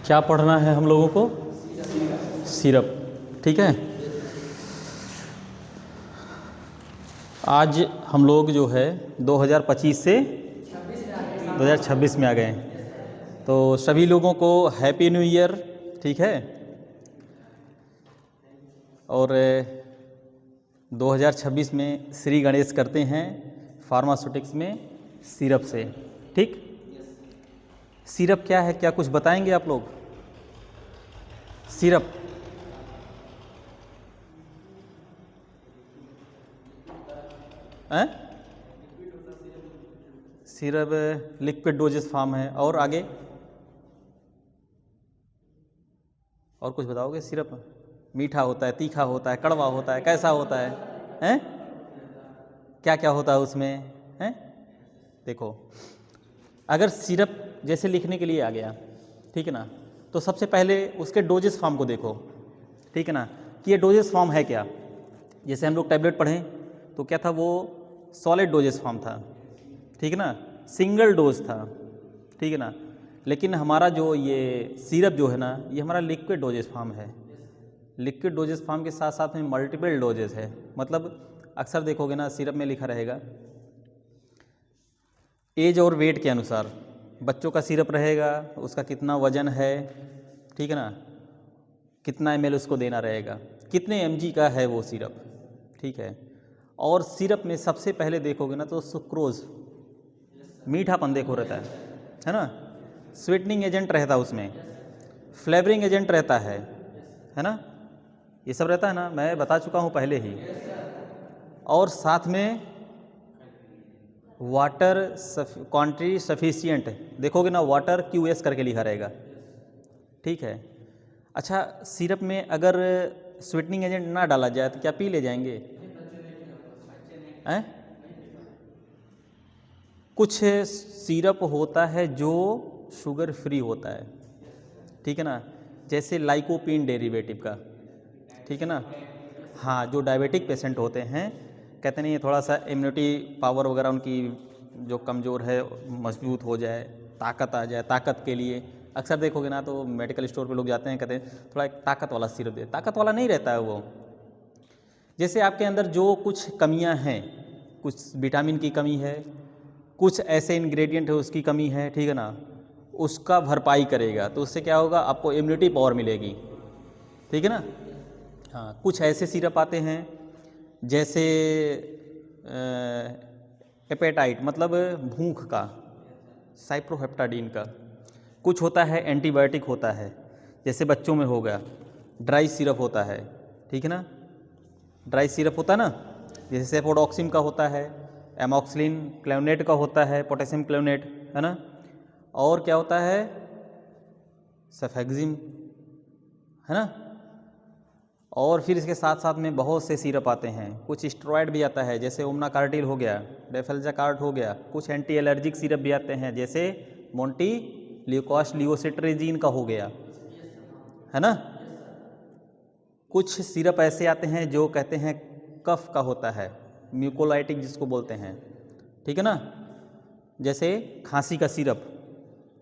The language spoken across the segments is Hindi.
क्या पढ़ना है हम लोगों को? सिरप। ठीक है, आज हम लोग जो है 2025 से 2026 में आ गए हैं। तो सभी लोगों को हैप्पी न्यू ईयर। ठीक है, और 2026 में श्री गणेश करते हैं फार्मास्यूटिक्स में सिरप से। ठीक, सिरप क्या है, क्या कुछ बताएंगे आप लोग? Syrup syrup liquid dosage form है। और आगे और कुछ बताओगे? सिरप मीठा होता है, तीखा होता है, कड़वा होता है, कैसा होता है? हैं? क्या क्या होता है उसमें? हैं? देखो, अगर सिरप जैसे लिखने के लिए आ गया, ठीक है ना, तो सबसे पहले उसके डोजेस फॉर्म को देखो। ठीक है ना, कि ये डोजेस फॉर्म है क्या। जैसे हम लोग टैबलेट पढ़ें तो क्या था, वो सॉलिड डोजेस फॉर्म था। ठीक है ना, सिंगल डोज था। ठीक है ना, लेकिन हमारा जो ये सिरप जो है ना, ये हमारा लिक्विड डोजेस फॉर्म है। लिक्विड डोजेस फॉर्म के साथ साथ में मल्टीपल डोजेस है। मतलब अक्सर देखोगे ना, सिरप में लिखा रहेगा एज और वेट के अनुसार बच्चों का सिरप रहेगा, उसका कितना वजन है, ठीक है ना, कितना ml उसको देना रहेगा, कितने mg का है वो सिरप। ठीक है, और सिरप में सबसे पहले देखोगे ना तो सुक्रोज, मीठापन देखो रहता है ना, स्वीटनिंग एजेंट रहता है उसमें, फ्लेवरिंग एजेंट रहता है ना, ये सब रहता है ना, मैं बता चुका हूँ पहले ही। और साथ में वाटर क्वांटिटी सफिशिएंट, देखोगे ना वाटर QS करके लिखा रहेगा। ठीक है, अच्छा, सिरप में अगर स्वीटनिंग एजेंट ना डाला जाए तो क्या पी ले जाएंगे? हैं? कुछ सिरप होता है जो शुगर फ्री होता है। ठीक है ना, जैसे लाइकोपीन डेरिवेटिव का। ठीक है ना, हाँ, जो डायबिटिक पेशेंट होते हैं, कहते नहीं, ये थोड़ा सा इम्यूनिटी पावर वगैरह उनकी जो कमज़ोर है मजबूत हो जाए, ताकत आ जाए, ताकत के लिए अक्सर देखोगे ना तो मेडिकल स्टोर पे लोग जाते हैं, कहते हैं थोड़ा एक ताकत वाला सिरप दे। ताकत वाला नहीं रहता है वो। जैसे आपके अंदर जो कुछ कमियां हैं, कुछ विटामिन की कमी है, कुछ ऐसे इंग्रेडिएंट है उसकी कमी है, ठीक है ना, उसका भरपाई करेगा। तो उससे क्या होगा, आपको इम्यूनिटी पावर मिलेगी। ठीक है ना, हाँ, कुछ ऐसे सिरप आते हैं जैसे हेपेटाइट मतलब भूख का, साइप्रोहेप्टाडीन का। कुछ होता है एंटीबायोटिक होता है, जैसे बच्चों में हो गया ड्राई सिरप होता है। ठीक है ना, ड्राई सिरप होता है ना, जैसे सेफोडॉक्सिम का होता है, एमॉक्सिलिन क्लेवनेट का होता है, पोटेशियम क्लेवनेट, है ना, और क्या होता है, सेफेक्सिम, है ना। और फिर इसके साथ साथ में बहुत से सिरप आते हैं, कुछ स्टेरॉयड भी आता है, जैसे ओमना कार्टिल हो गया, डेफेल्जाकार्ट हो गया। कुछ एंटी एलर्जिक सिरप भी आते हैं, जैसे मोंटी ल्यूकोस लियोसिट्रेजिन का हो गया, है ना। कुछ सिरप ऐसे आते हैं जो कहते हैं कफ का होता है, म्यूकोलाइटिक जिसको बोलते हैं। ठीक है ना, जैसे खांसी का सिरप,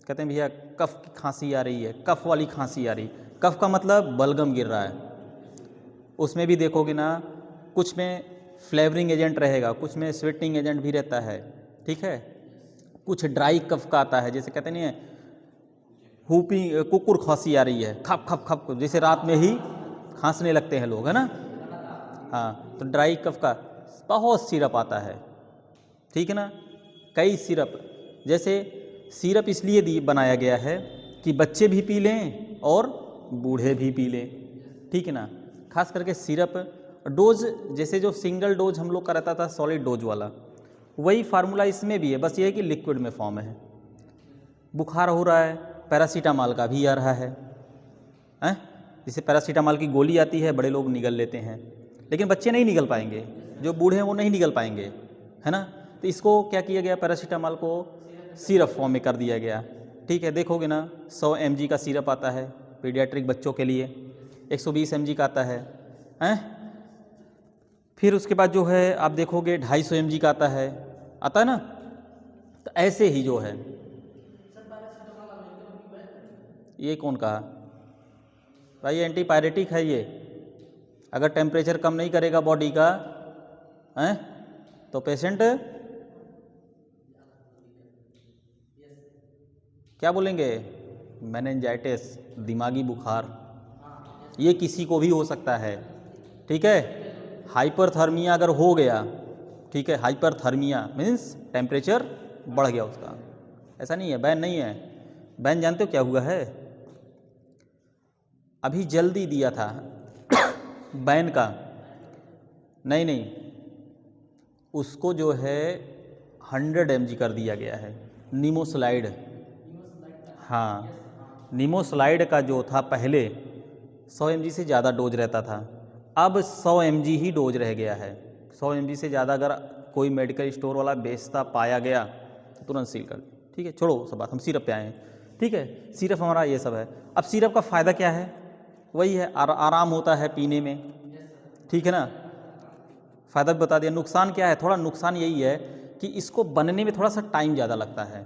कहते हैं भैया कफ की खांसी आ रही है, कफ वाली खांसी आ रही। कफ का मतलब बलगम गिर रहा है। उसमें भी देखोगे ना, कुछ में फ्लेवरिंग एजेंट रहेगा, कुछ में स्वीटनिंग एजेंट भी रहता है। ठीक है, कुछ ड्राई कफ का आता है, जैसे कहते नहीं है हुपी कुकुर खांसी आ रही है, खप खप खप, जैसे रात में ही खांसने लगते हैं लोग, है ना। हाँ, तो ड्राई कफ का बहुत सिरप आता है। ठीक है ना, कई सिरप, जैसे सिरप इसलिए बनाया गया है कि बच्चे भी पी लें और बूढ़े भी पी लें। ठीक है ना, खास करके सिरप डोज, जैसे जो सिंगल डोज हम लोग का रहता था सॉलिड डोज वाला, वही फार्मूला इसमें भी है, बस ये है कि लिक्विड में फॉर्म है। बुखार हो रहा है, पैरासीटामॉल का भी आ रहा है, हैं? जैसे पैरासीटामॉल की गोली आती है, बड़े लोग निगल लेते हैं, लेकिन बच्चे नहीं निगल पाएंगे, जो बूढ़े हैं वो नहीं निगल पाएंगे, है ना। तो इसको क्या किया गया, पैरासीटामॉल को सिरप फॉर्म में कर दिया गया। ठीक है, देखोगे ना 100 mg का सिरप आता है पीडियाट्रिक बच्चों के लिए, 120 mg का आता है, हैं? फिर उसके बाद जो है आप देखोगे 250 mg का आता है ना। तो ऐसे ही जो है, ये कौन कहा भाई? एंटीपायरेटिक है ये। अगर टेम्परेचर कम नहीं करेगा बॉडी का हैं तो पेशेंट क्या बोलेंगे? मेनिंजाइटिस, दिमागी बुखार, ये किसी को भी हो सकता है। ठीक है, हाइपरथर्मिया अगर हो गया, ठीक है, हाइपरथर्मिया मीन्स टेम्परेचर बढ़ गया उसका, ऐसा नहीं है, बैन नहीं है। बैन जानते हो क्या हुआ है? अभी जल्दी दिया था बैन का, नहीं, उसको जो है 100 mg कर दिया गया है। निमोस्लाइड, हाँ, निमोस्लाइड का जो था पहले 100 mg से ज़्यादा डोज रहता था, अब 100 mg ही डोज रह गया है। 100 mg से ज़्यादा अगर कोई मेडिकल स्टोर वाला बेचता पाया गया तो तुरंत सील कर। ठीक है, छोड़ो सब बात, हम सिरप पे आए हैं। ठीक है, सिरप हमारा ये सब है। अब सिरप का फ़ायदा क्या है? वही है, आराम होता है पीने में, ठीक है ना। फ़ायदा भी बता दिया। नुकसान क्या है? थोड़ा नुकसान यही है कि इसको बनने में थोड़ा सा टाइम ज़्यादा लगता है,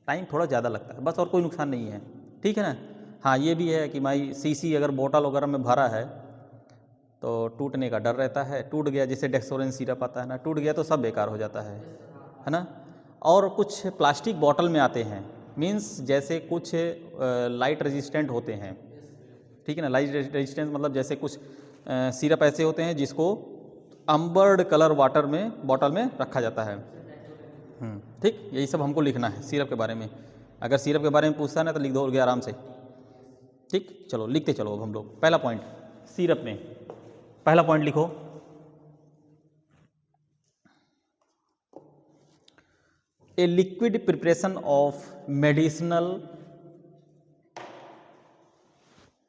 टाइम थोड़ा ज़्यादा लगता है, बस, और कोई नुकसान नहीं है। ठीक है ना। हाँ, ये भी है कि भाई सीसी अगर बोतल वगैरह में भरा है तो टूटने का डर रहता है। टूट गया, जैसे डेक्सोरेंस सिरप आता है ना, टूट गया तो सब बेकार हो जाता है ना। और कुछ प्लास्टिक बॉटल में आते हैं, मीन्स जैसे कुछ लाइट रेजिस्टेंट होते हैं। ठीक है ना, लाइट रेजिस्टेंस मतलब जैसे कुछ सिरप ऐसे होते हैं जिसको अम्बर्ड कलर वाटर में बॉटल में रखा जाता है। ठीक, यही सब हमको लिखना है सिरप के बारे में। अगर सिरप के बारे में पूछता है ना तो लिख दोगे आराम से। ठीक, चलो लिखते चलो। अब हम लोग पहला पॉइंट सिरप में, पहला पॉइंट लिखो, a liquid preparation of medicinal,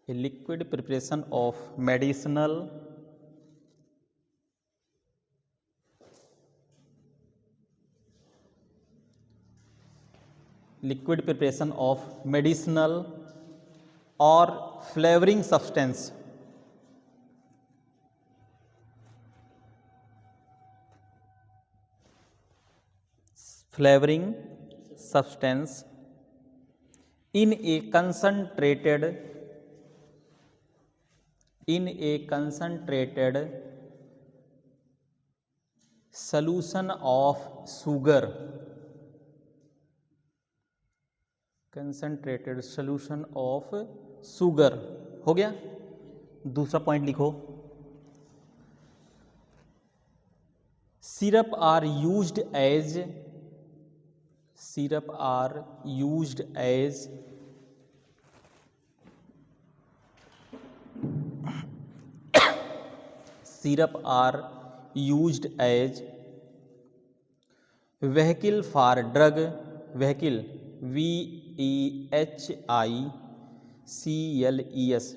a liquid preparation of medicinal liquid preparation of medicinal और flavouring substance, flavoring substance in a concentrated solution of sugar, concentrated solution of sugar। हो गया। दूसरा पॉइंट लिखो, syrup are used as syrup are used as syrup are used as vehicle for drug, vehicle vehicles,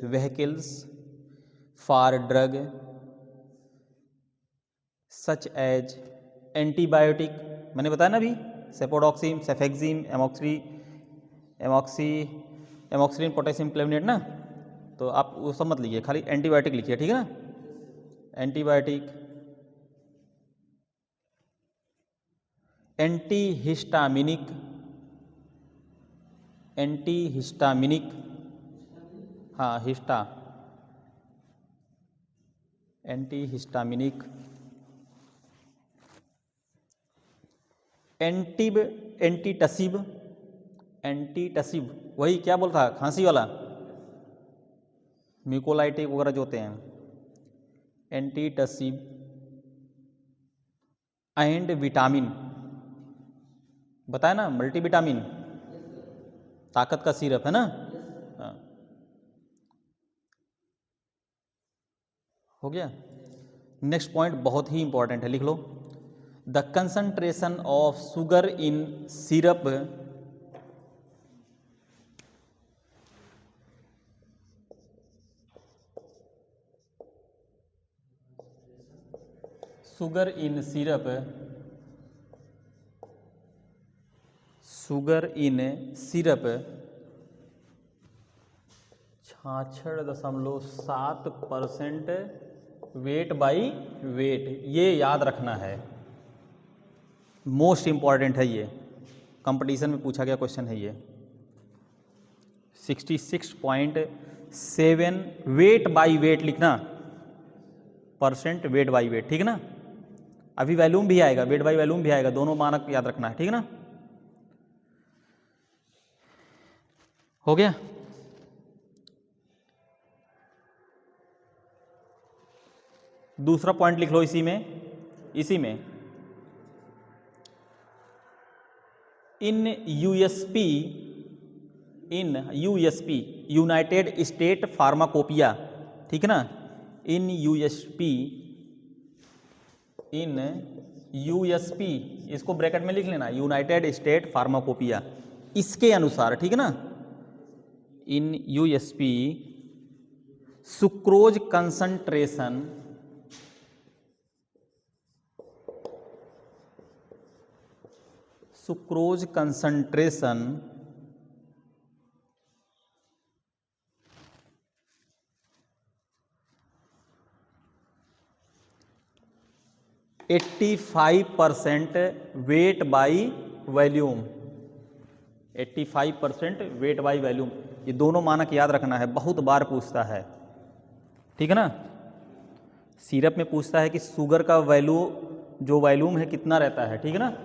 vehicles for drug such as antibiotic, मैंने बताया ना अभी, सेपोडॉक्सिम, सेफेक्सिम, एमॉक्सिलिन, पोटेशियम क्लेवनेट ना, तो आप वो सब मत लिखिए, खाली एंटीबायोटिक लिखिए। ठीक है ना, एंटीबायोटिक, एंटीहिस्टामिनिक, एंटीहिस्टामिनिक, हाँ हिस्टा, एंटीहिस्टामिनिक, एंटीटसिव, एंटीटसिव वही क्या बोलता है, खांसी वाला, म्यूकोलाइटिक वगैरह जो होते हैं, एंटीटसिव एंड विटामिन, बताया ना, मल्टीविटामिन, ताकत का सिरप है ना। हाँ, हो गया। नेक्स्ट पॉइंट बहुत ही इंपॉर्टेंट है, लिख लो, the concentration of sugar in syrup sugar in syrup, sugar in syrup 66.7% weight by weight, ये याद रखना है, मोस्ट इंपॉर्टेंट है ये, कंपटीशन में पूछा गया क्वेश्चन है ये। 66.7 वेट बाई वेट लिखना, परसेंट वेट बाई वेट, ठीक है ना। अभी वैल्यूम भी आएगा, वेट बाई वैल्यूम भी आएगा, दोनों मानक याद रखना है, ठीक है ना। हो गया। दूसरा पॉइंट लिख लो इसी में इन यूएसपी यूनाइटेड स्टेट फार्माकोपिया, ठीक है ना। इन यूएसपी इसको ब्रैकेट में लिख लेना, यूनाइटेड स्टेट फार्माकोपिया, इसके अनुसार, ठीक है ना। In USP sucrose concentration 85% weight by volume, 85% weight by volume, ये दोनों मानक याद रखना है, बहुत बार पूछता है, ठीक है ना। सिरप में पूछता है कि शुगर का वैल्यू जो वॉल्यूम है कितना रहता है, ठीक है ना।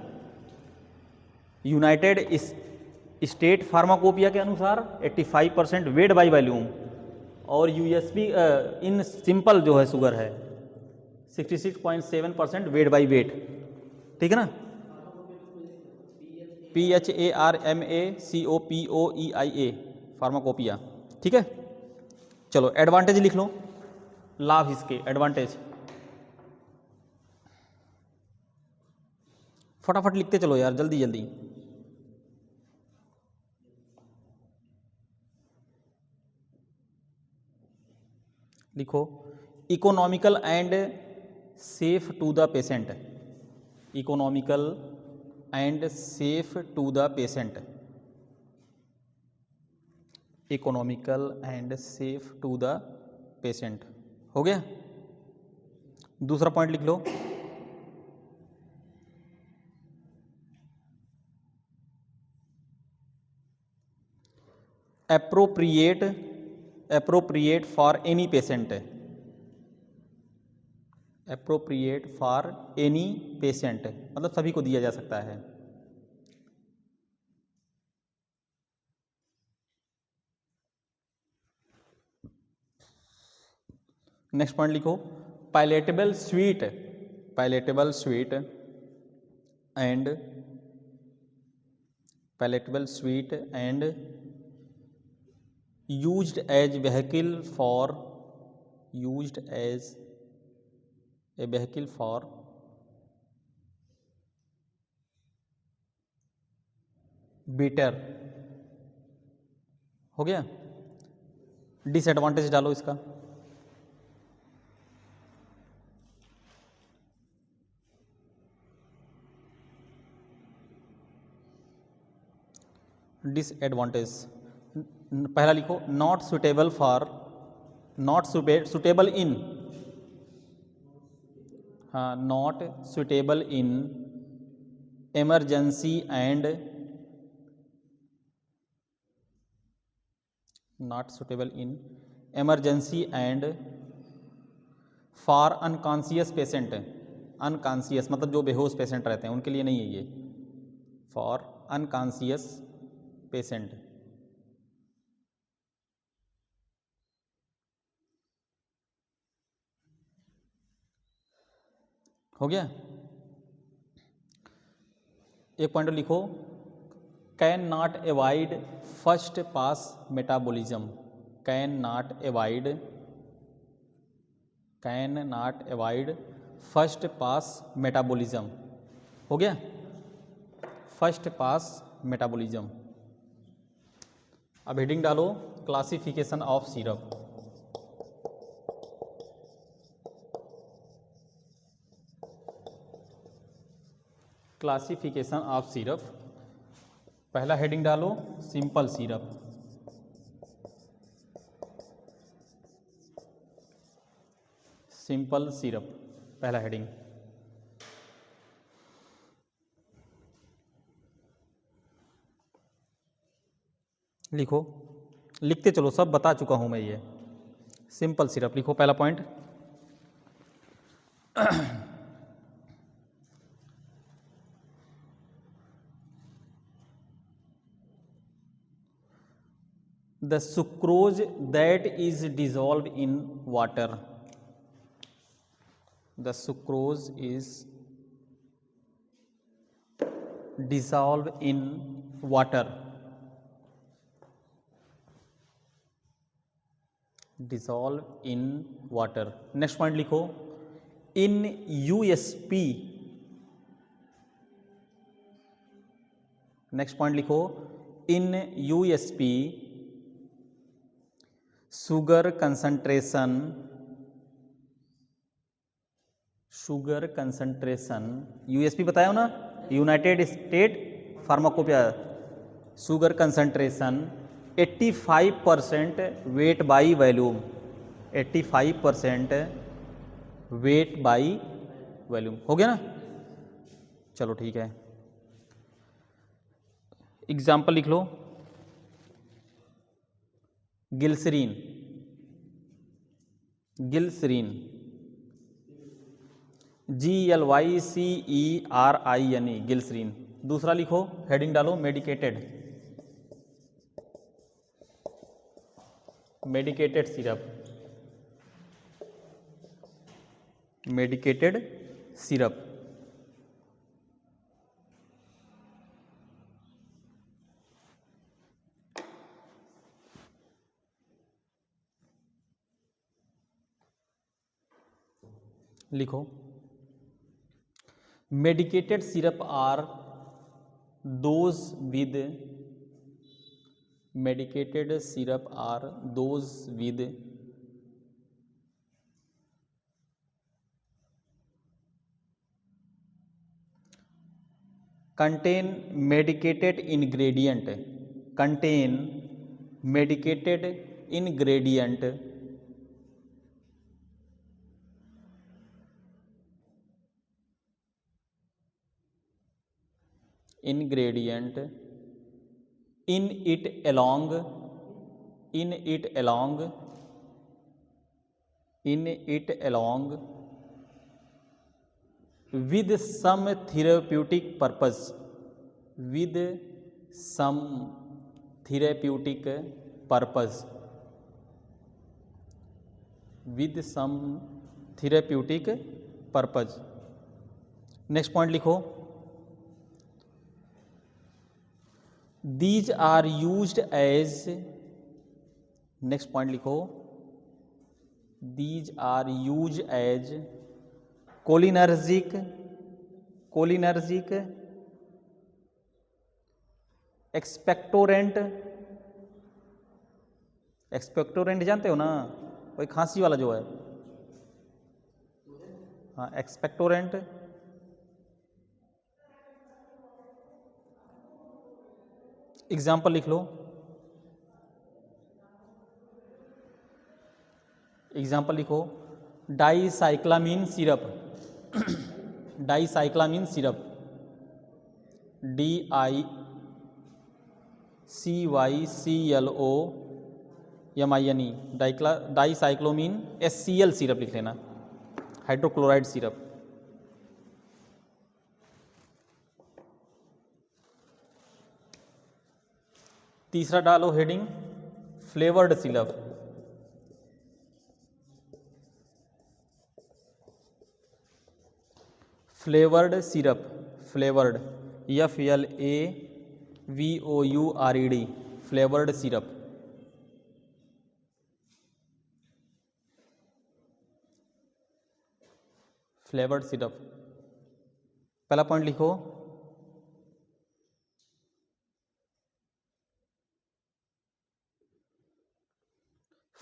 यूनाइटेड स्टेट फार्माकोपिया के अनुसार 85% वेट बाई वॉल्यूम, और यूएसपी इन सिंपल जो है शुगर है 66.7% वेट बाई वेट, ठीक है ना। PHARMACOPOEIA फार्माकोपिया, ठीक है। चलो एडवांटेज लिख लो, लाभ इसके एडवांटेज, फटाफट लिखते चलो यार, जल्दी जल्दी। लिखो, economical and safe to the patient, economical and safe to the patient, economical and safe to the patient, हो गया। दूसरा पॉइंट लिख लो, appropriate for any patient, appropriate for any patient मतलब सभी को दिया जा सकता है। नेक्स्ट पॉइंट लिखो, palatable sweet and used as vehicle for better, हो गया। डिसएडवांटेज डालो इसका, डिसएडवांटेज पहला लिखो, नॉट सुटेबल इन, हाँ, not suitable in emergency and, not suitable in emergency and for unconscious patient, unconscious मतलब जो बेहोश पेशेंट रहते हैं उनके लिए नहीं है ये, फॉर अनकॉन्शियस पेशेंट, हो गया। एक पॉइंट लिखो, can not avoid first pass metabolism, can not avoid first pass metabolism, हो गया। First pass metabolism. अब हेडिंग डालो, classification of syrup, classification of syrup. पहला हेडिंग डालो, सिंपल सिरप, सिंपल सिरप पहला हेडिंग। लिखो, लिखते चलो, सब बता चुका हूं मैं ये। सिंपल सिरप लिखो पहला point. The sucrose that is dissolve in water, the sucrose is dissolve in water, dissolve in water। Next point लिखो, in USP, नेक्स्ट पॉइंट लिखो, in USP sugar concentration, sugar concentration, USP बताया हो ना, United state pharmacopoeia, sugar concentration 85% weight by volume, 85% weight by volume, हो गया ना। चलो ठीक है, एग्जाम्पल लिख लो, गिल्सरीन, गिल्सरीन, GLYCERIN, गिल्सरीन। दूसरा लिखो, हेडिंग डालो, medicated, medicated syrup, medicated syrup. लिखो, medicated syrup are those with, medicated syrup are those with contain medicated ingredient, contain medicated ingredient ingredient in it along, in it along, in it along with some therapeutic purpose, with some therapeutic purpose, with some therapeutic purpose। Next point लिखो, these are used as, next point लिखो, these are used as cholinergic, cholinergic, expectorant, expectorant जानते हो ना, कोई खांसी वाला जो है, हाँ एक्सपेक्टोरेंट। एग्जाम्पल लिख लो, एग्जाम्पल लिखो, dicyclomine syrup, dicyclomine syrup, DICYCLOMINE, dicyclomine HCl syrup लिख लेना, हाइड्रोक्लोराइड सिरप। तीसरा डालो heading, flavoured syrup, flavoured syrup, flavoured FLAVOURED, flavoured syrup. Flavoured syrup, पहला पॉइंट लिखो,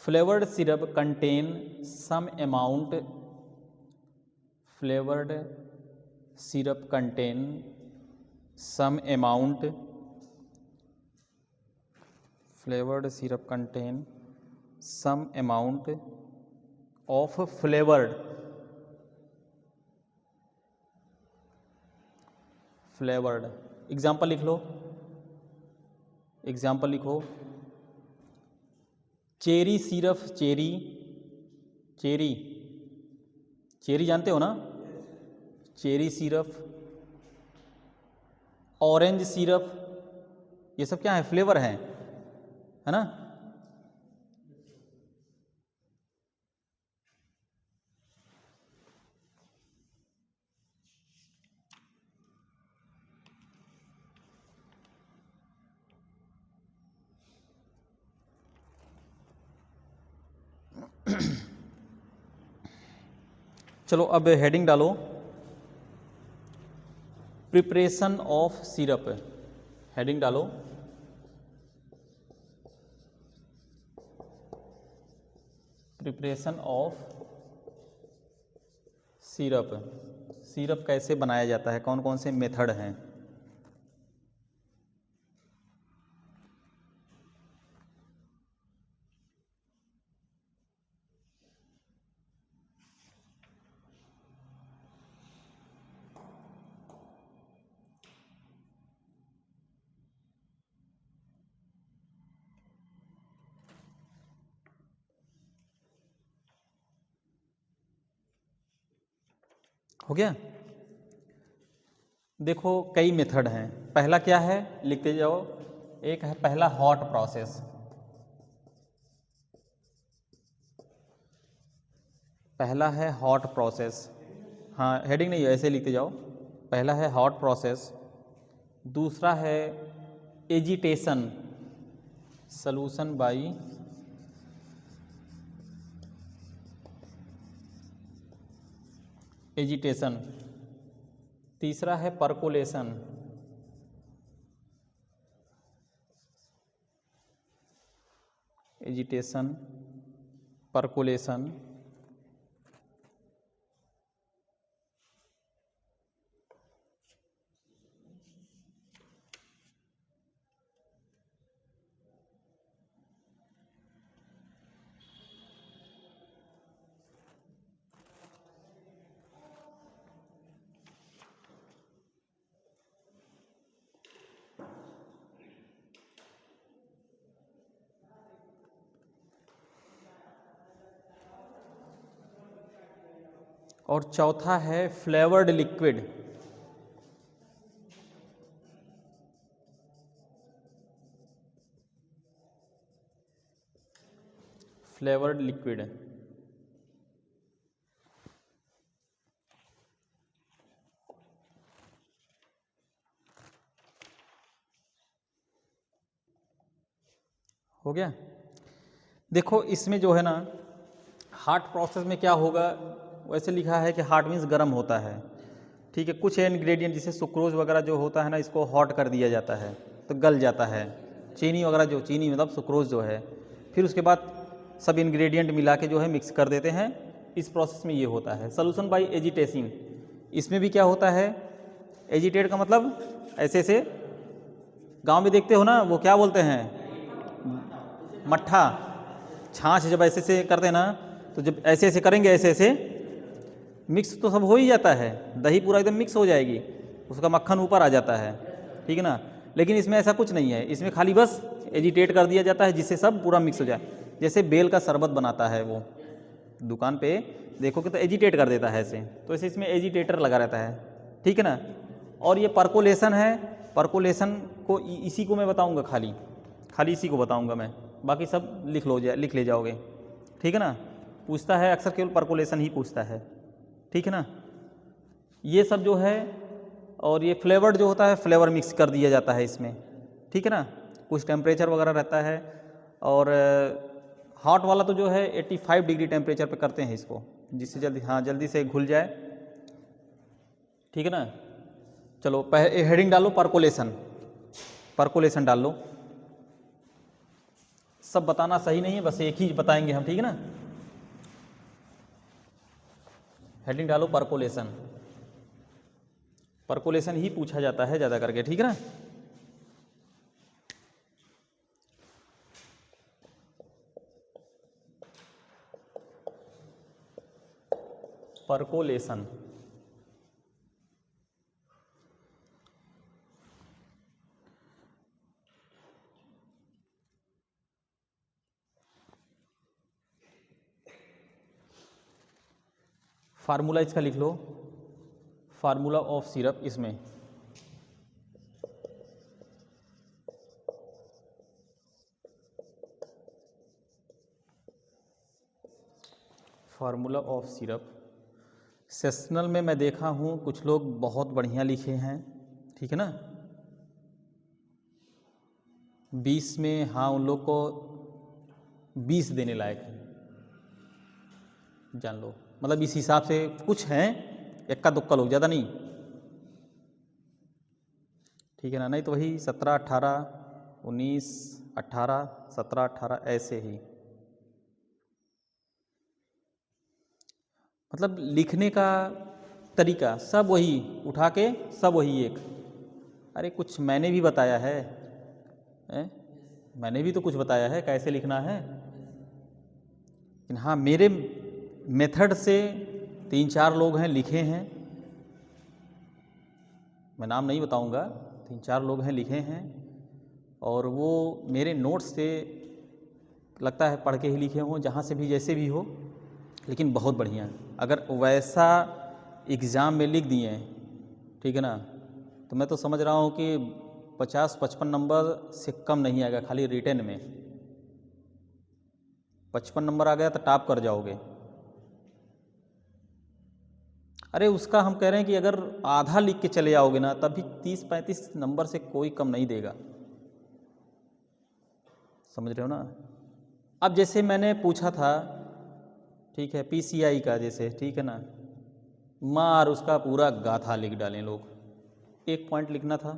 flavoured syrup contain some amount, flavoured syrup contain some amount, flavoured syrup contain some amount of flavoured, flavoured. Example लिख लो, एग्जाम्पल लिखो, cherry syrup, cherry cherry cherry जानते हो ना, चेरी सिरप, ऑरेंज सिरप, ये सब क्या है, फ्लेवर है ना। चलो अब हेडिंग डालो, प्रिपरेशन ऑफ सिरप। हेडिंग डालो, प्रिपरेशन ऑफ सिरप। सिरप कैसे बनाया जाता है, कौन कौन से मेथड हैं। हो गया। देखो कई मेथड हैं। पहला क्या है, लिखते जाओ। एक है पहला हॉट प्रोसेस, पहला है हॉट प्रोसेस। हाँ हेडिंग नहीं है, ऐसे लिखते जाओ। पहला है हॉट प्रोसेस, दूसरा है एजिटेशन, सॉल्यूशन बाय एजिटेशन, तीसरा है परकोलेशन, एजिटेशन, परकोलेशन, और चौथा है फ्लेवर्ड लिक्विड। फ्लेवर्ड लिक्विड, हो गया। देखो इसमें जो है ना, हार्ट प्रोसेस में क्या होगा, वैसे लिखा है कि हार्ट मीन्स गर्म होता है, ठीक है। कुछ इंग्रेडिएंट जैसे सुक्रोज वगैरह जो होता है ना, इसको हॉट कर दिया जाता है तो गल जाता है। चीनी वगैरह, जो चीनी मतलब सुक्रोज जो है, फिर उसके बाद सब इंग्रेडिएंट मिला के जो है मिक्स कर देते हैं। इस प्रोसेस में ये होता है। सोल्यूशन बाय एजिटेशन, इसमें भी क्या होता है, एजिटेट का मतलब ऐसे ऐसे, गांव में देखते हो ना, वो क्या बोलते हैं, मट्ठा, छाछ जब ऐसे ऐसे करते हैं ना, तो जब ऐसे ऐसे करेंगे, ऐसे ऐसे मिक्स तो सब हो ही जाता है, दही पूरा एकदम मिक्स हो जाएगी, उसका मक्खन ऊपर आ जाता है, ठीक है ना। लेकिन इसमें ऐसा कुछ नहीं है, इसमें खाली बस एजिटेट कर दिया जाता है जिससे सब पूरा मिक्स हो जाए। जैसे बेल का शरबत बनाता है वो, दुकान पे देखोगे तो एजिटेट कर देता है ऐसे, तो ऐसे इसमें एजिटेटर लगा रहता है, ठीक है ना। और ये परकोलेशन है, परकोलेशन को इसी को मैं बताऊंगा, खाली खाली इसी को बताऊंगा मैं, बाकी सब लिख ले जाओगे, ठीक है ना। पूछता है अक्सर, केवल परकोलेशन ही पूछता है, ठीक है ना। ये सब जो है, और ये फ्लेवर्ड जो होता है, फ्लेवर मिक्स कर दिया जाता है इसमें, ठीक है ना। कुछ टेम्परेचर वगैरह रहता है, और हॉट वाला तो जो है 85 डिग्री टेम्परेचर पे करते हैं इसको, जिससे जल्दी, हाँ जल्दी से घुल जाए, ठीक है ना। चलो हेडिंग डालो, परकोलेशन, परकोलेशन डाल लो। सब बताना सही नहीं है, बस एक ही बताएंगे हम, ठीक है ना। हेडिंग डालो परकोलेशन, परकोलेशन ही पूछा जाता है ज़्यादा करके, ठीक है ना। परकोलेशन, फार्मूला इसका लिख लो, फार्मूला ऑफ सिरप। इसमें फार्मूला ऑफ सिरप सेशनल में मैं देखा हूँ कुछ लोग बहुत बढ़िया लिखे हैं, ठीक है ना। 20 में, हाँ, उन लोग को 20 देने लायक है, जान लो। मतलब इस हिसाब से कुछ हैं, इक्का दुक्का लोग, ज़्यादा नहीं, ठीक है ना। नहीं तो वही 17, 18, 19, 18, 17, 18 ऐसे ही। मतलब लिखने का तरीका सब वही, उठा के सब वही एक। अरे कुछ मैंने भी बताया है, मैंने भी तो कुछ बताया है कैसे लिखना है। लेकिन हाँ, मेरे मेथड से 3-4 लोग हैं लिखे हैं, मैं नाम नहीं बताऊंगा, 3-4 लोग हैं लिखे हैं, और वो मेरे नोट्स से लगता है पढ़ के ही लिखे हों, जहाँ से भी जैसे भी हो, लेकिन बहुत बढ़िया है। अगर वैसा एग्ज़ाम में लिख दिए, ठीक है ना, तो मैं तो समझ रहा हूँ कि 50-55 नंबर से कम नहीं आएगा। खाली रिटन में 55 नंबर आ गया तो टॉप कर जाओगे। अरे उसका हम कह रहे हैं कि अगर आधा लिख के चले आओगे ना, तब भी 30-35 नंबर से कोई कम नहीं देगा, समझ रहे हो ना। अब जैसे मैंने पूछा था, ठीक है, पीसीआई का जैसे, ठीक है ना, मार उसका पूरा गाथा लिख डालें लोग। 1 पॉइंट लिखना था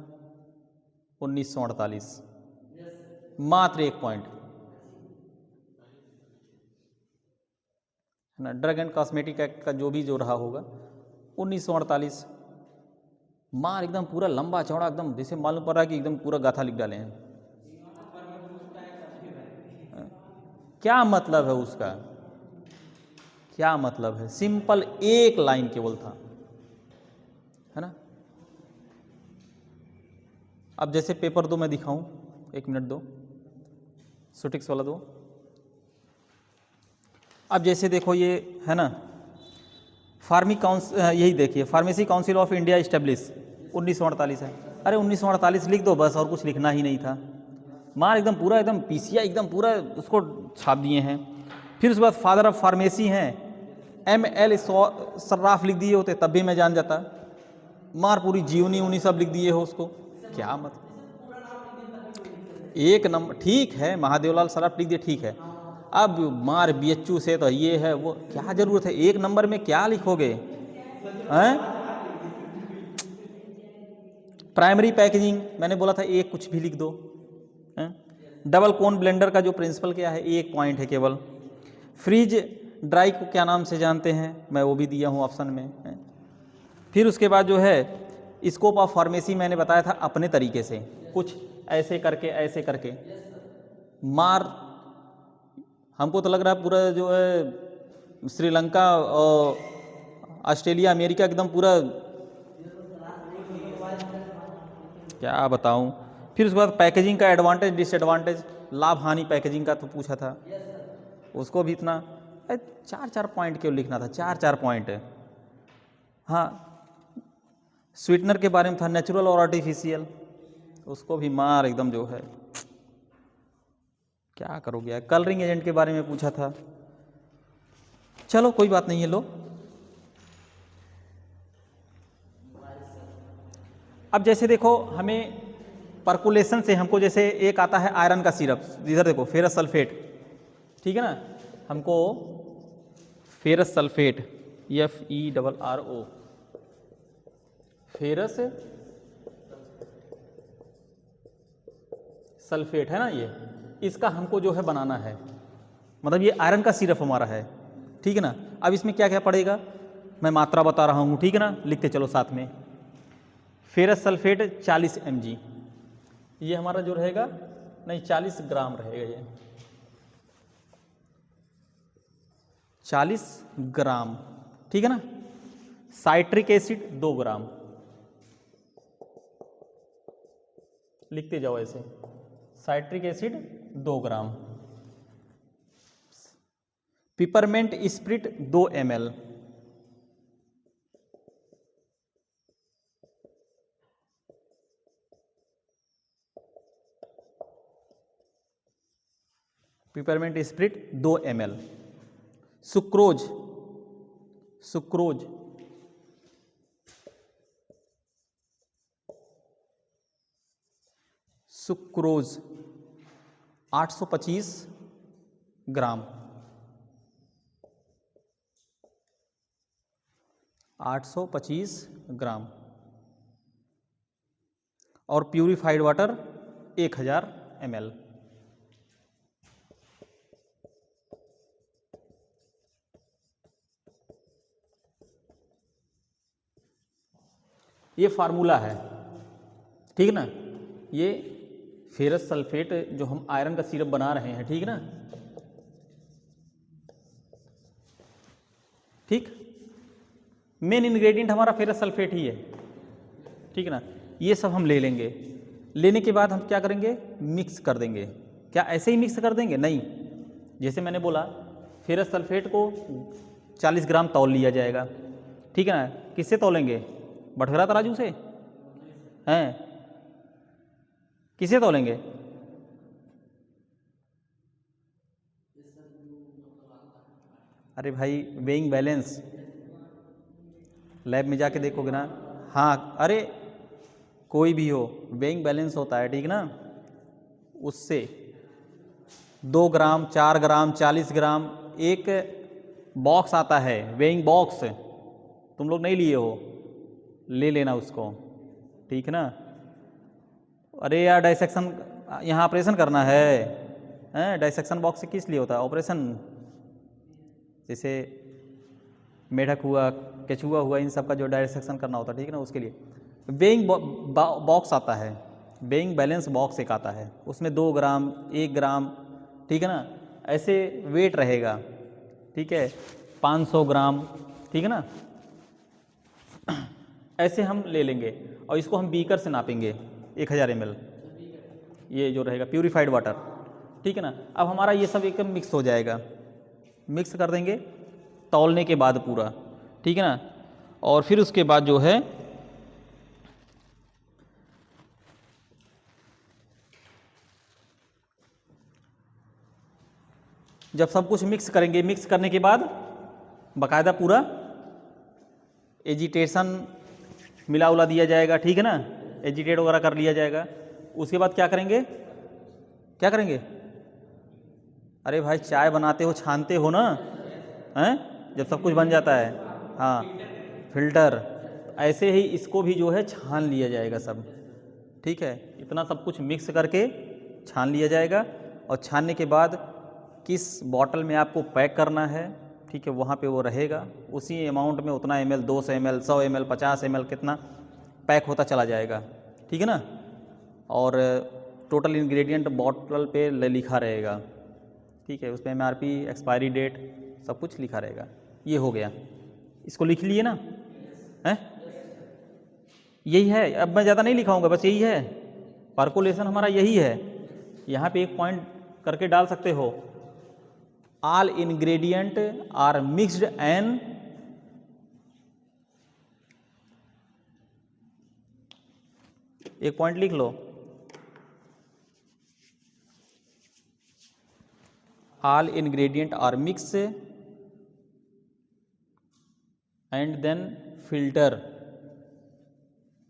1948, मात्र 1 पॉइंट, है ना। ड्रग एंड कॉस्मेटिक एक्ट का जो भी जो रहा होगा 1948, मार एकदम पूरा लंबा चौड़ा, एकदम जैसे मालूम पड़ रहा है कि एकदम पूरा गाथा लिख डाले हैं। क्या मतलब है उसका, क्या मतलब है? सिंपल एक लाइन केवल था, है ना। अब जैसे पेपर दो, मैं दिखाऊं, 1 मिनट दो, सुटिक्स वाला दो। अब जैसे देखो ये है ना, यही देखिए, pharmacy council of India establish 1948 है। अरे 1948 लिख दो बस, और कुछ लिखना ही नहीं था। मार एकदम पूरा, एकदम पीसीआई एकदम पूरा उसको छाप दिए हैं। फिर उसके बाद फादर ऑफ फार्मेसी हैं, ML सर्राफ लिख दिए होते तब भी मैं जान जाता। मार पूरी जीवनी उनी सब लिख दिए हो उसको, क्या मतलब। 1 नंबर ठीक है, महादेवलाल सर्राफ लिख दिए, ठीक है। अब मार BHU से तो ये है वो, क्या जरूरत है 1 नंबर में क्या लिखोगे हैं? प्राइमरी पैकेजिंग मैंने बोला था एक कुछ भी लिख दो, हैं? डबल कोन ब्लेंडर का जो प्रिंसिपल क्या है, 1 पॉइंट है केवल। फ्रीज ड्राई को क्या नाम से जानते हैं, मैं वो भी दिया हूँ ऑप्शन में, हैं? फिर उसके बाद जो है स्कोप ऑफ फार्मेसी मैंने बताया था अपने तरीके से, कुछ ऐसे करके ऐसे करके। मार हमको तो लग रहा है पूरा जो है श्रीलंका और ऑस्ट्रेलिया अमेरिका एकदम पूरा, क्या बताऊं। फिर उसके बाद पैकेजिंग का एडवांटेज डिसएडवांटेज, लाभ हानि पैकेजिंग का तो पूछा था, उसको भी इतना 4-4 पॉइंट क्यों लिखना था, 4-4 पॉइंट। हाँ, स्वीटनर के बारे में था, नेचुरल और आर्टिफिशियल, उसको भी मार एकदम जो है, क्या करोगे। कलरिंग एजेंट के बारे में पूछा था, चलो कोई बात नहीं है। लो अब जैसे देखो, हमें परकुलेशन से हमको जैसे एक आता है आयरन का सिरप, इधर देखो फेरस सल्फेट, ठीक है ना, हमको ferrous sulphate FeRO, ferrous sulphate है ना, ये इसका हमको जो है बनाना है, मतलब ये आयरन का सिरप हमारा है, ठीक है ना। अब इसमें क्या क्या पड़ेगा, मैं मात्रा बता रहा हूँ, ठीक है ना, लिखते चलो साथ में। फेरस सल्फेट 40 mg, ये हमारा जो रहेगा, नहीं 40 ग्राम रहेगा, ये 40 ग्राम, ठीक है ना। साइट्रिक एसिड 2 ग्राम, लिखते जाओ ऐसे, citric acid 2 gram. Peppermint spirit 2 ml, peppermint spirit 2 ml। Sucrose, sucrose sucrose 825 gram, 825 gram. और प्यूरिफाइड वाटर 1000 ml। ये फार्मूला है, ठीक ना। ये फेरस सल्फेट जो हम आयरन का सिरप बना रहे हैं, ठीक ना, ठीक। मेन इंग्रेडिएंट हमारा फेरस सल्फेट ही है, ठीक ना। ये सब हम ले लेंगे। लेने के बाद हम क्या करेंगे, मिक्स कर देंगे। क्या ऐसे ही मिक्स कर देंगे? नहीं, जैसे मैंने बोला फेरस सल्फेट को 40 ग्राम तौल लिया जाएगा, ठीक है ना। किससे तौलेंगे? बटखरा तराजू से हैं? किसे तौलेंगे? अरे भाई वेइंग बैलेंस लैब में जाके देखोगे ना। हाँ, अरे कोई भी हो, वेइंग बैलेंस होता है, ठीक ना। उससे 2 ग्राम, 4 ग्राम, 40 ग्राम एक बॉक्स आता है, वेइंग बॉक्स। तुम लोग नहीं लिए हो, ले लेना उसको, ठीक ना। अरे यार डाइसेक्शन, यहाँ ऑपरेशन करना है, हैं? डाइसेक्शन बॉक्स किस लिए होता है? ऑपरेशन, जैसे मेढक हुआ, केचुआ हुआ, इन सब का जो डाइसेक्शन करना होता है, ठीक है ना, उसके लिए वेइंग बॉक्स आता है। वेइंग बैलेंस बॉक्स एक आता है, उसमें 2 ग्राम, 1 ग्राम, ठीक है ना, ऐसे वेट रहेगा, ठीक है। 500 ग्राम, ठीक है ना। ऐसे हम ले लेंगे और इसको हम बीकर से नापेंगे 1000 ml, ये जो रहेगा प्यूरिफाइड वाटर, ठीक है ना। अब हमारा ये सब एकदम मिक्स हो जाएगा, मिक्स कर देंगे तौलने के बाद पूरा, ठीक है ना। और फिर उसके बाद जो है जब सब कुछ मिक्स करेंगे, मिक्स करने के बाद बाकायदा पूरा एजिटेशन मिला उला दिया जाएगा, ठीक है ना, एजिटेट वगैरह कर लिया जाएगा। उसके बाद क्या करेंगे, क्या करेंगे? अरे भाई चाय बनाते हो, छानते हो ना, हैं? जब सब कुछ बन जाता है, हाँ, फिल्टर। ऐसे ही इसको भी जो है छान लिया जाएगा सब, ठीक है। इतना सब कुछ मिक्स करके छान लिया जाएगा और छानने के बाद किस बॉटल में आपको पैक करना है, ठीक है, वहाँ पे वो रहेगा। उसी अमाउंट में उतना ml, 200 ml, 100 ml, 50 ml, कितना पैक होता चला जाएगा, ठीक है ना। और टोटल इंग्रेडिएंट बॉटल पे लिखा रहेगा, ठीक है, उसमें MRP, एक्सपायरी डेट सब कुछ लिखा रहेगा। ये हो गया, इसको लिख लिए ना, हैं? यही है, अब मैं ज़्यादा नहीं लिखाऊंगा, बस यही है, परकोलेशन हमारा यही है। यहाँ पे एक पॉइंट करके डाल सकते हो, all ingredient are mixed and एक पॉइंट लिख लो, all ingredient are mix and then filter,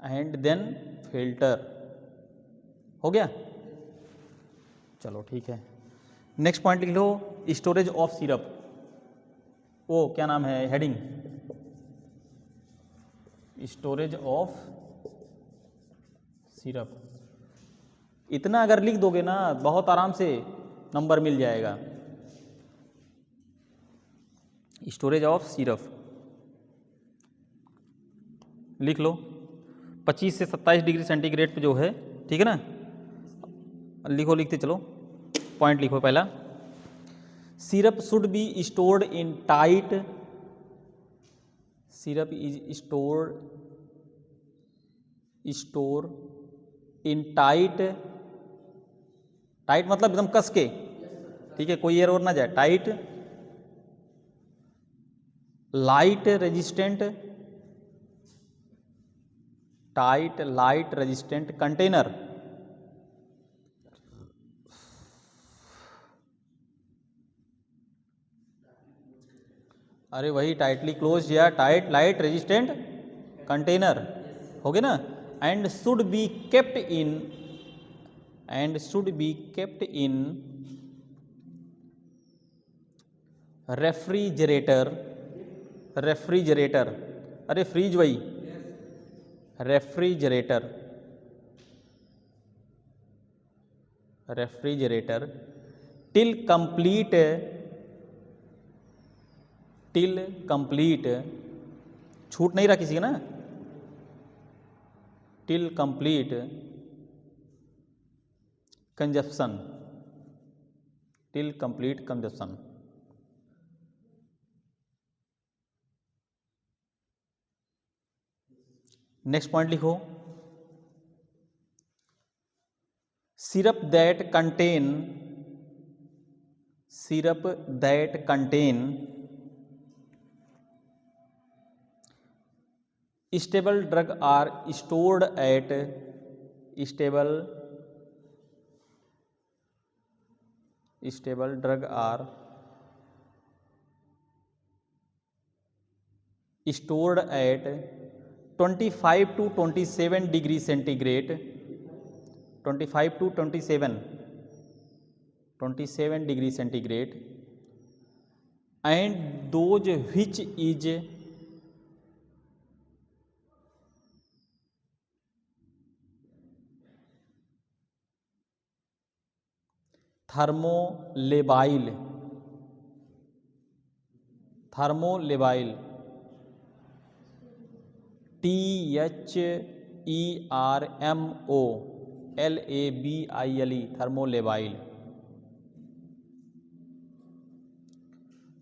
and then filter. हो गया, चलो ठीक है। नेक्स्ट पॉइंट लिख लो, स्टोरेज ऑफ सिरप। वो क्या नाम है, हेडिंग, स्टोरेज ऑफ सिरप। इतना अगर लिख दोगे ना, बहुत आराम से नंबर मिल जाएगा। स्टोरेज ऑफ सिरप लिख लो, 25 से 27 डिग्री सेंटीग्रेड पे जो है, ठीक है ना। लिखो, लिखते चलो, पॉइंट लिखो पहला, syrup should be stored in tight, syrup is store in tight, tight मतलब एकदम कस के, ठीक है, कोई एयर और ना जाए, tight light resistant, tight light resistant container, अरे वही टाइटली क्लोज या टाइट लाइट रेजिस्टेंट कंटेनर हो गया ना। And should be kept in refrigerator. अरे फ्रीज वही रेफ्रिजरेटर टिल कंप्लीट छूट नहीं रहा किसी का ना, till complete consumption next point लिखो, syrup that contain stable drug are stored at stable drug are stored at 25 to 27 degree centigrade 25 to 27 degree centigrade and those which is thermolabile THERMOLABILE thermolabile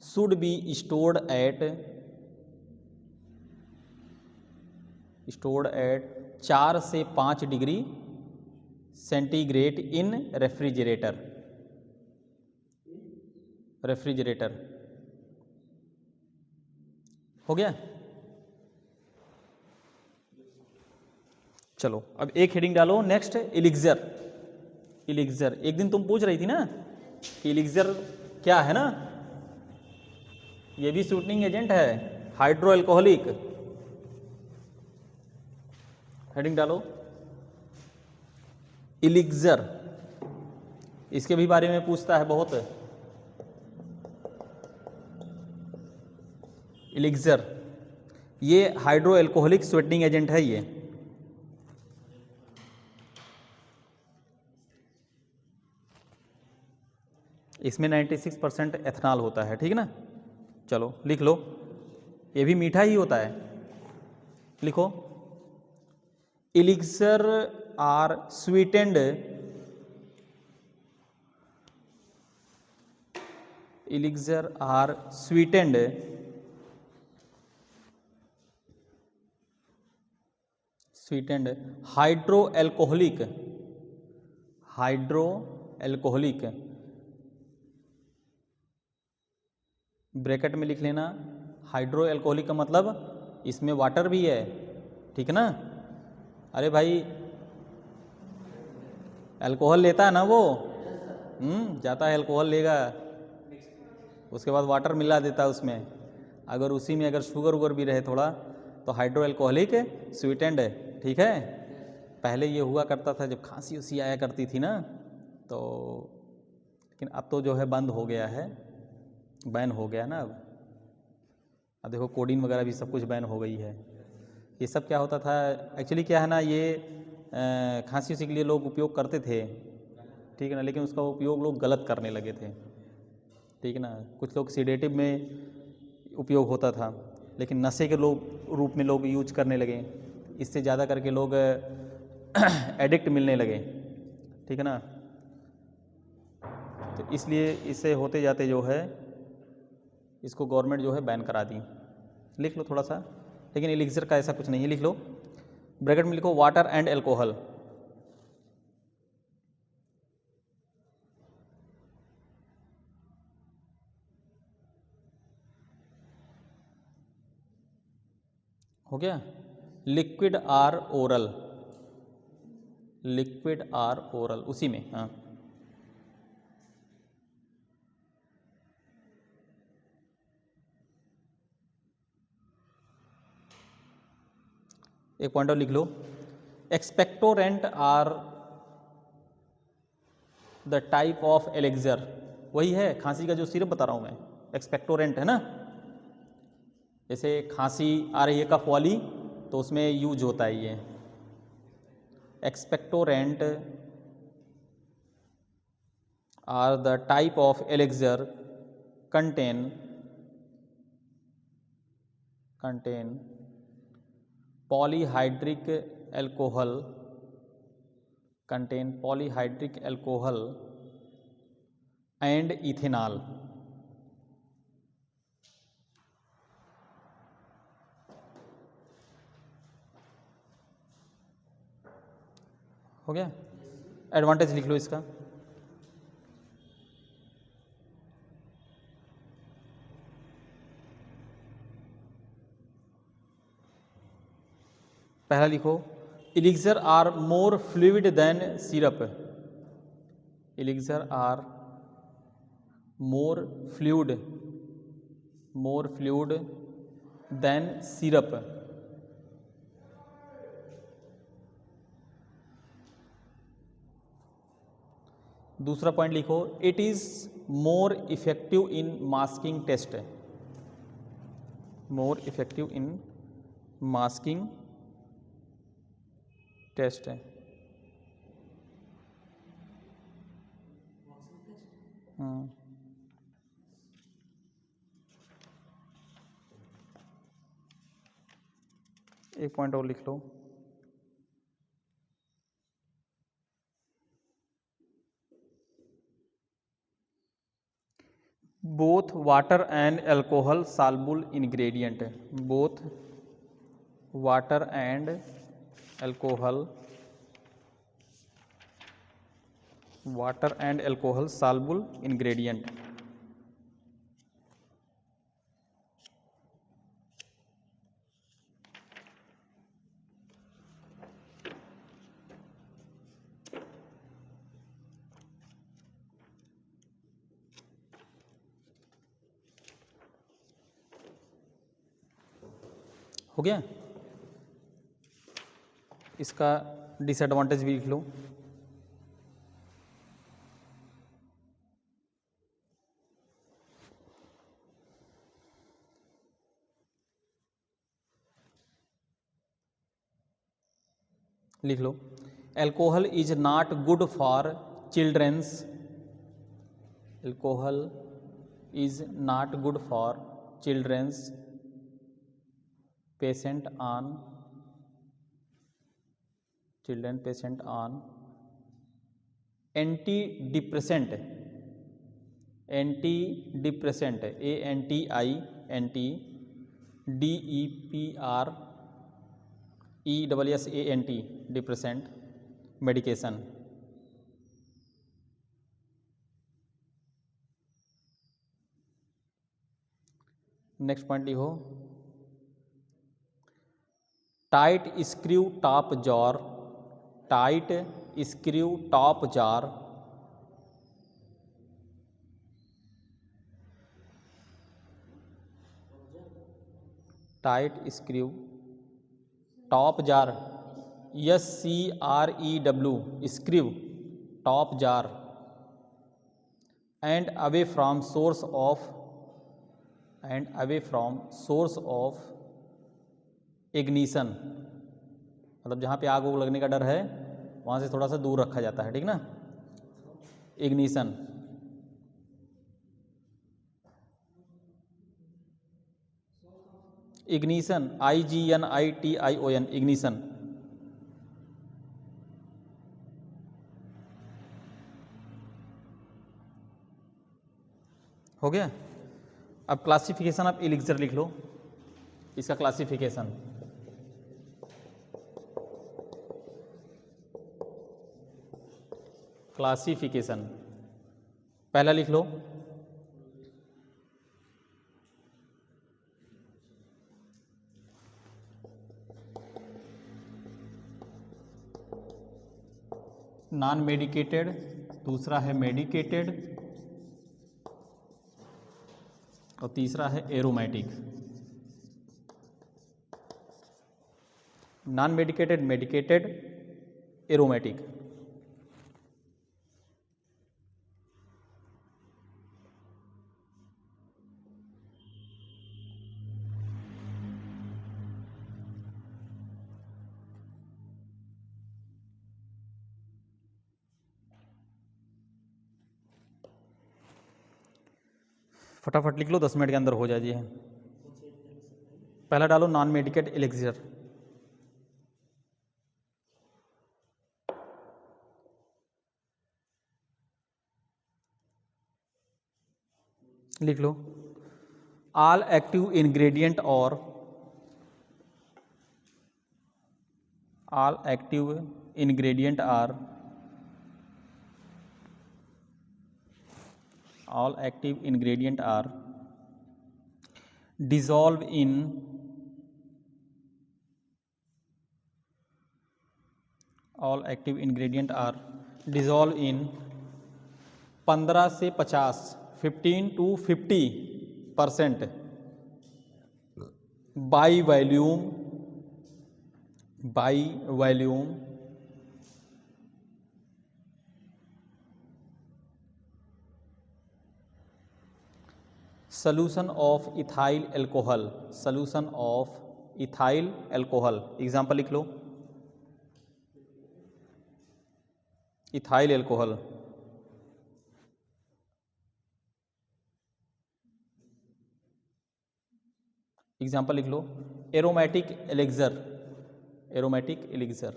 should be stored at 4 से 5 डिग्री सेंटीग्रेड इन रेफ्रिजरेटर हो गया। चलो अब एक हेडिंग डालो नेक्स्ट, इलिक्जर। एक दिन तुम पूछ रही थी ना कि इलिक्जर क्या है ना, ये भी स्वीटनिंग एजेंट है, हाइड्रो अल्कोहलिक। हेडिंग डालो इलिक्जर, इसके भी बारे में पूछता है बहुत। इलिक्जर ये हाइड्रो अल्कोहलिक स्वीटनिंग एजेंट है। ये इसमें 96% एथनॉल होता है, ठीक है ना। चलो लिख लो, ये भी मीठा ही होता है। लिखो, elixir are sweetened hydroalcoholic bracket में लिख लेना। हाइड्रो अल्कोहलिक का मतलब इसमें वाटर भी है, ठीक है ना। अरे भाई अल्कोहल लेता है ना वो, जाता है अल्कोहल लेगा, उसके बाद वाटर मिला देता है उसमें। अगर उसी में अगर शुगर वुगर भी रहे थोड़ा तो हाइड्रो अल्कोहलिक स्वीटेंड है, ठीक है। पहले ये हुआ करता था जब खांसी उसी आया करती थी ना, तो लेकिन अब तो जो है बंद हो गया है, बैन हो गया ना। अब देखो कोडीन वगैरह भी सब कुछ बैन हो गई है। ये सब क्या होता था एक्चुअली, क्या है ना, ये खांसी उसी के लिए लोग उपयोग करते थे, ठीक है ना, लेकिन उसका उपयोग लोग गलत करने लगे थे, ठीक है ना। कुछ लोग सीडेटिव में उपयोग होता था, लेकिन नशे के रूप में लोग यूज करने लगे, इससे ज़्यादा करके लोग एडिक्ट मिलने लगे, ठीक है ना। तो इसलिए इससे होते जाते जो है इसको गवर्नमेंट जो है बैन करा दी। लिख लो थोड़ा सा, लेकिन एलिक्सर का ऐसा कुछ नहीं है। लिख लो, ब्रैकेट में लिखो वाटर एंड अल्कोहल। हो गया। लिक्विड आर ओरल उसी में, हाँ। एक पॉइंट और लिख लो, expectorant are the type of elixir, वही है खांसी का जो सिरप बता रहा हूँ मैं, एक्सपेक्टोरेंट है ना। जैसे खांसी आ रही है कफ वाली तो उसमें यूज होता है ये expectorant are the type of elixir contain polyhydric alcohol and ethanol. हो गया, एडवांटेज लिख लो इसका। पहला लिखो, elixir are more fluid than syrup, elixir are more fluid than syrup. दूसरा पॉइंट लिखो, it is more effective in masking taste, more effective in masking taste है। एक पॉइंट और लिख लो, both water and alcohol soluble ingredient, both water and alcohol soluble ingredient. हो गया, इसका डिसएडवांटेज भी लिख लो। लिख लो, alcohol is not good for childrens, alcohol is not good for childrens patient on antidepressant ANTIDEPRESENT depressant medication. Next point लिखो, tight screw top jar, tight screw top jar tight screw top jar SCREW screw top jar and away from source of ignition, मतलब जहाँ पे आग उग लगने का डर है वहाँ से थोड़ा सा दूर रखा जाता है, ठीक ना। Ignition, IGNITION ignition. हो गया। अब क्लासिफिकेशन ऑफ एलिक्सर लिख लो, इसका क्लासिफिकेशन। क्लासिफिकेशन पहला लिख लो, नॉन मेडिकेटेड, दूसरा है मेडिकेटेड और तीसरा है aromatic. Non medicated, medicated, aromatic. फटाफट लिख लो, 10 मिनट के अंदर हो जाए जी। पहला डालो नॉन मेडिकेट एलिक्सर। लिख लो, ऑल एक्टिव इंग्रेडिएंट और all active ingredient are all active ingredient are dissolved in all active ingredient are dissolved in 15 से 50 15 to 50% by volume solution of ethyl alcohol, solution of ethyl alcohol। Example लिख लो, इथाइल एल्कोहल। एग्जाम्पल लिख लो, एरोमेटिक एलिक्सर, एरोमेटिक एलिक्सर।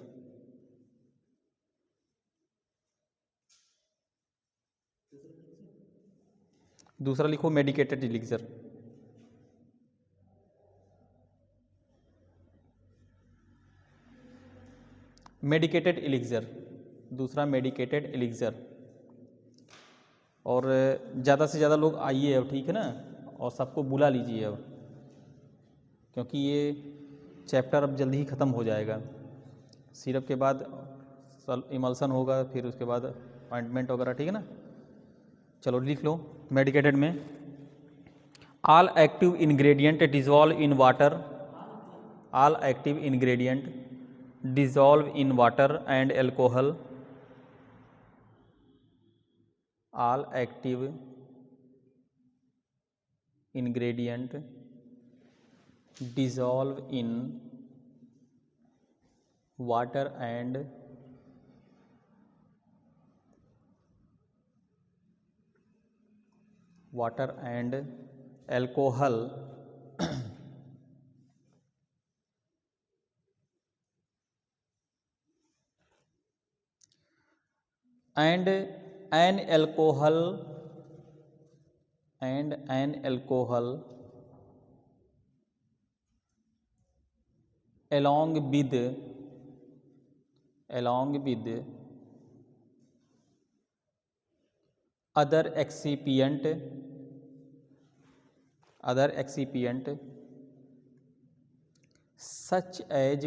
दूसरा लिखो मेडिकेटेड एलिक्सर। मेडिकेटेड एलिक्सर, दूसरा मेडिकेटेड एलिक्सर। और ज़्यादा से ज़्यादा लोग आइए अब, ठीक है ना, और सबको बुला लीजिए अब, क्योंकि ये चैप्टर अब जल्दी ही ख़त्म हो जाएगा। सिरप के बाद इमल्सन होगा, फिर उसके बाद ऑइंटमेंट वगैरह, ठीक है ना। चलो लिख लो, मेडिकेटेड में all active ingredient dissolve in water, all active ingredient dissolve in water and alcohol, all active ingredient dissolve in water and alcohol and an alcohol along with other excipient such as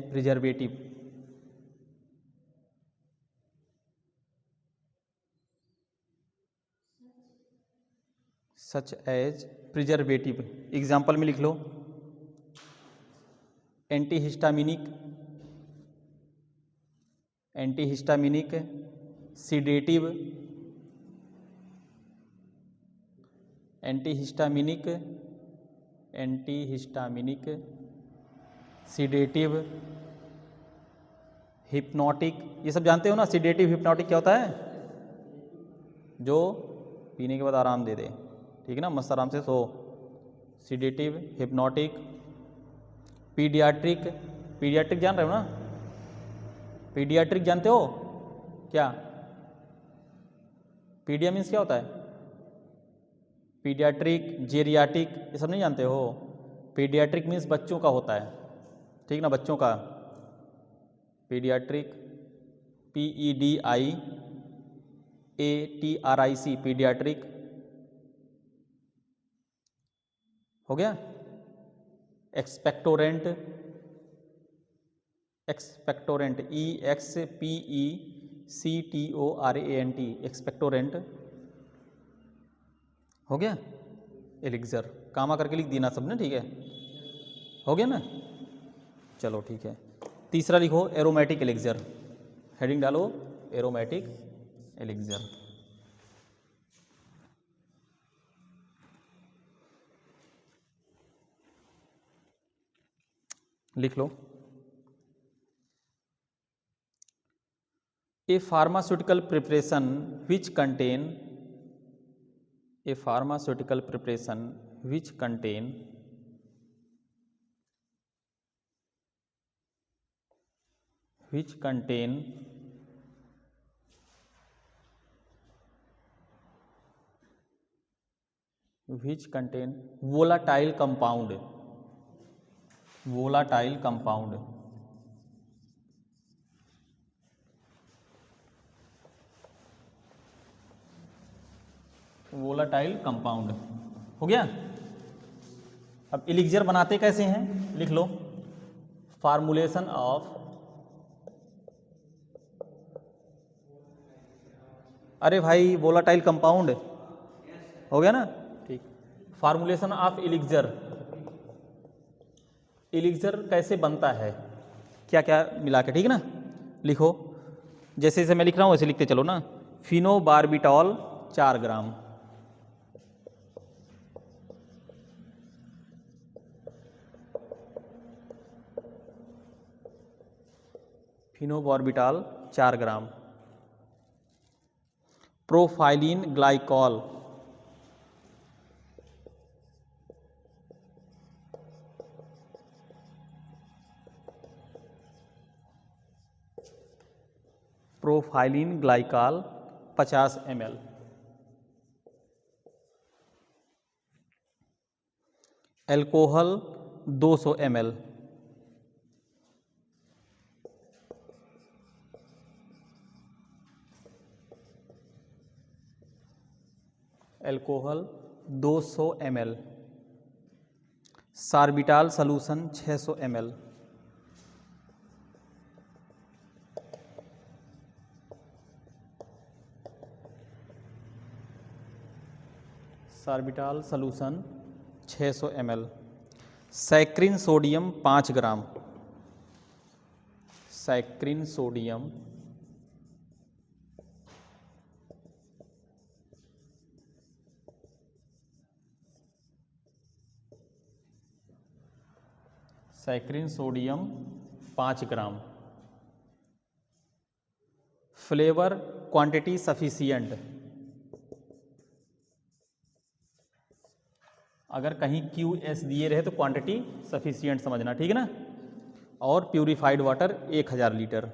preservative, example में लिख लो, एंटीहिस्टामिनिक, सीडेटिव, सीडेटिव, हिप्नोटिक। ये सब जानते हो ना, सीडेटिव हिप्नोटिक क्या होता है? जो पीने के बाद आराम दे दे, ठीक है ना, मस्त आराम से सो। Sedative, hypnotic. पीडियाट्रिक जान रहे हो ना? पीडियाट्रिक जानते हो क्या? पीडिया मीन्स क्या होता है? पीडियाट्रिक, जेरियाटिक, ये सब नहीं जानते हो? पीडियाट्रिक मीन्स बच्चों का होता है, ठीक ना, बच्चों का। पीडियाट्रिक, PEDIATRIC, पीडियाट्रिक हो गया। एक्सपेक्टोरेंट, EXPECTORANT, एक्सपेक्टोरेंट हो गया। एलिक्सर कामा करके लिख दी ना सबने, ठीक है, हो गया ना। चलो ठीक है। तीसरा लिखो एरोमेटिक एलिक्सर, हेडिंग डालो एरोमेटिक एलिक्सर। लिख लो, a pharmaceutical preparation which contain, a pharmaceutical preparation which contain volatile compound, volatile compound, volatile compound हो गया। अब एलिक्सर बनाते कैसे हैं, लिख लो, फार्मूलेशन ऑफ, अरे भाई वोलाटाइल कंपाउंड हो गया ना, ठीक। फार्मूलेशन ऑफ एलिक्सर, एलिक्सर कैसे बनता है, क्या क्या मिला के, ठीक है ना। लिखो, जैसे जैसे मैं लिख रहा हूँ वैसे लिखते चलो ना। Phenobarbital 4 gram, phenobarbital 4 gram. Propylene glycol, propylene glycol 50 ml। Alcohol 200 ml, alcohol 200 ml। Sorbitol solution 600 ml, sorbitol solution 600 ml। Saccharin sodium 5 gram, saccharin sodium 5 gram. Flavour quantity sufficient, अगर कहीं QS दिए रहे तो क्वांटिटी सफिशिएंट समझना, ठीक है ना। और purified water 1000 litre.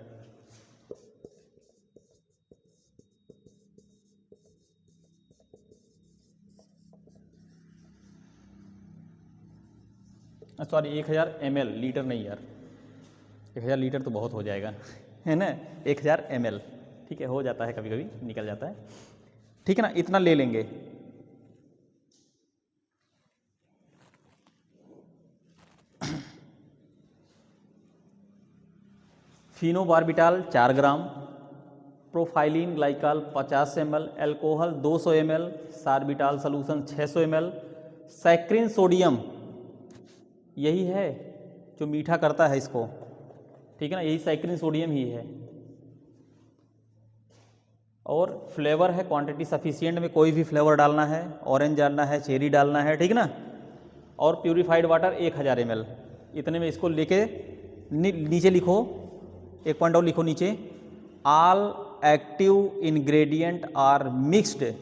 Sorry 1000 ml, litre नहीं यार, 1000 लीटर तो बहुत हो जाएगा है ना, 1000 ml, ठीक है, हो जाता है कभी कभी निकल जाता है, ठीक है ना, इतना ले लेंगे। Phenobarbital 4 gram, propylene glycol 50 ml, alcohol 200 ml, sorbitol solution 600 ml। Saccharin sodium यही है जो मीठा करता है इसको, ठीक है ना, यही सैक्रिन सोडियम ही है। और फ्लेवर है क्वांटिटी सफिशिएंट, में कोई भी फ्लेवर डालना है, ऑरेंज डालना है, चेरी डालना है, ठीक है ना। और प्यूरिफाइड वाटर 1000 ml, इतने में इसको लेके नीचे लिखो, एक पॉइंट और लिखो नीचे, all active ingredient are mixed,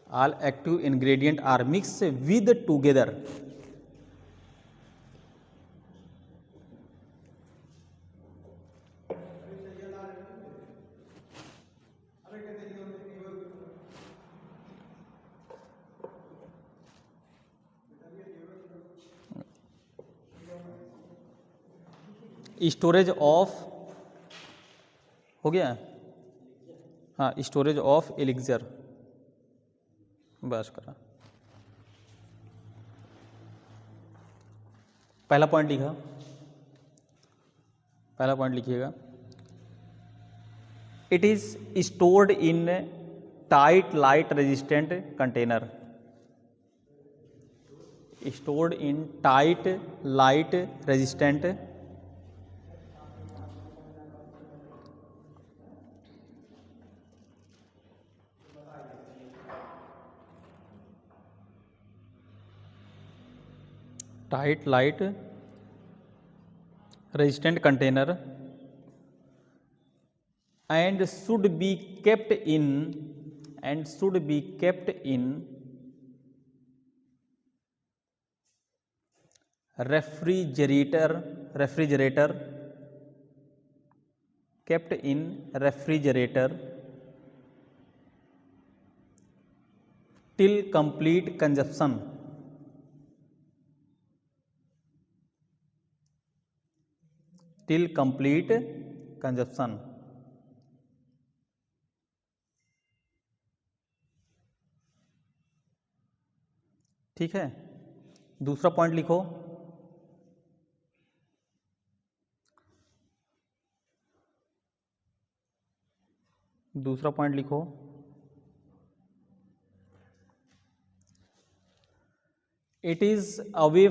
all active ingredient are mixed with together। Storage of हो गया, हाँ, स्टोरेज ऑफ एलिक्जर, बस करा। पहला पॉइंट लिखा, पहला पॉइंट लिखिएगा, it is stored in tight light resistant container, stored in tight light resistant tight light resistant container and should be kept in refrigerator kept in refrigerator till complete consumption, till complete consumption। ठीक है, दूसरा पॉइंट लिखो, दूसरा पॉइंट लिखो, it is away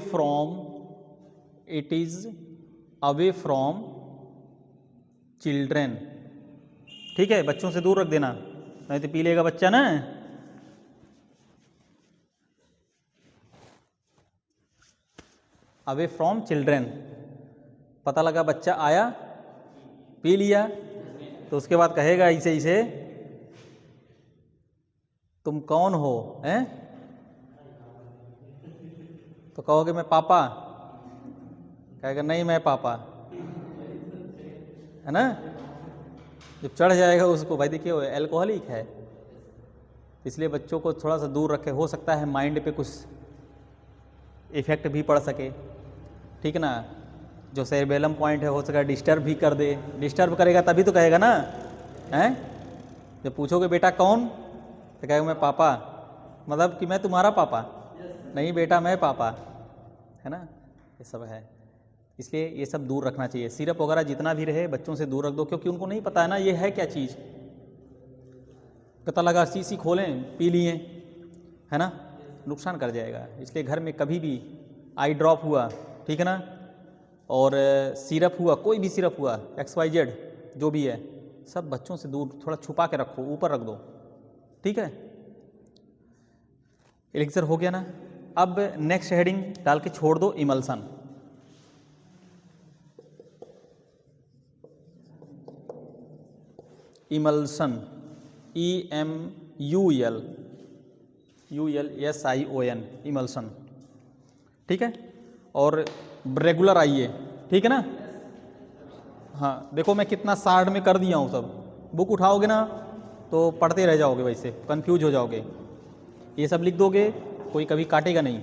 from children. ठीक है, बच्चों से दूर रख देना, नहीं तो पी लेगा बच्चा ना। अवे फ्रॉम चिल्ड्रेन, पता लगा बच्चा आया पी लिया तो उसके बाद कहेगा इसे तुम कौन हो, हैं? तो कहोगे मैं पापा, कहेगा नहीं मैं पापा, है ना। जब चढ़ जाएगा उसको, भाई देखिए एल्कोहलिक है, इसलिए बच्चों को थोड़ा सा दूर रखे। हो सकता है माइंड पे कुछ इफेक्ट भी पड़ सके, ठीक है ना। जो सेरेबेलम पॉइंट है हो सका डिस्टर्ब भी कर दे, डिस्टर्ब करेगा तभी तो कहेगा ना, हैं। जब पूछोगे बेटा कौन, तो कहेगा मैं पापा, मतलब कि मैं तुम्हारा पापा, नहीं बेटा मैं पापा, है ना। ये सब है, इसलिए ये सब दूर रखना चाहिए। सिरप वगैरह जितना भी रहे बच्चों से दूर रख दो, क्योंकि उनको नहीं पता है ना ये है क्या चीज़। पता लगा शीशी खोलें पी लिए, है ना, नुकसान कर जाएगा। इसलिए घर में कभी भी आई ड्रॉप हुआ, ठीक है ना, और सिरप हुआ, कोई भी सिरप हुआ XYZ जो भी है, सब बच्चों से दूर थोड़ा छुपा के रखो, ऊपर रख दो, ठीक है। एलिक्सर हो गया ना। अब नेक्स्ट हेडिंग डाल के छोड़ दो, इमल्सन। इमल्सन, EMULSION, इमल्सन, ठीक है। और रेगुलर आइए, ठीक है ना। हाँ देखो मैं कितना शार्ट में कर दिया हूँ सब, बुक उठाओगे ना तो पढ़ते रह जाओगे, वैसे कंफ्यूज हो जाओगे। ये सब लिख दोगे, कोई कभी काटेगा नहीं।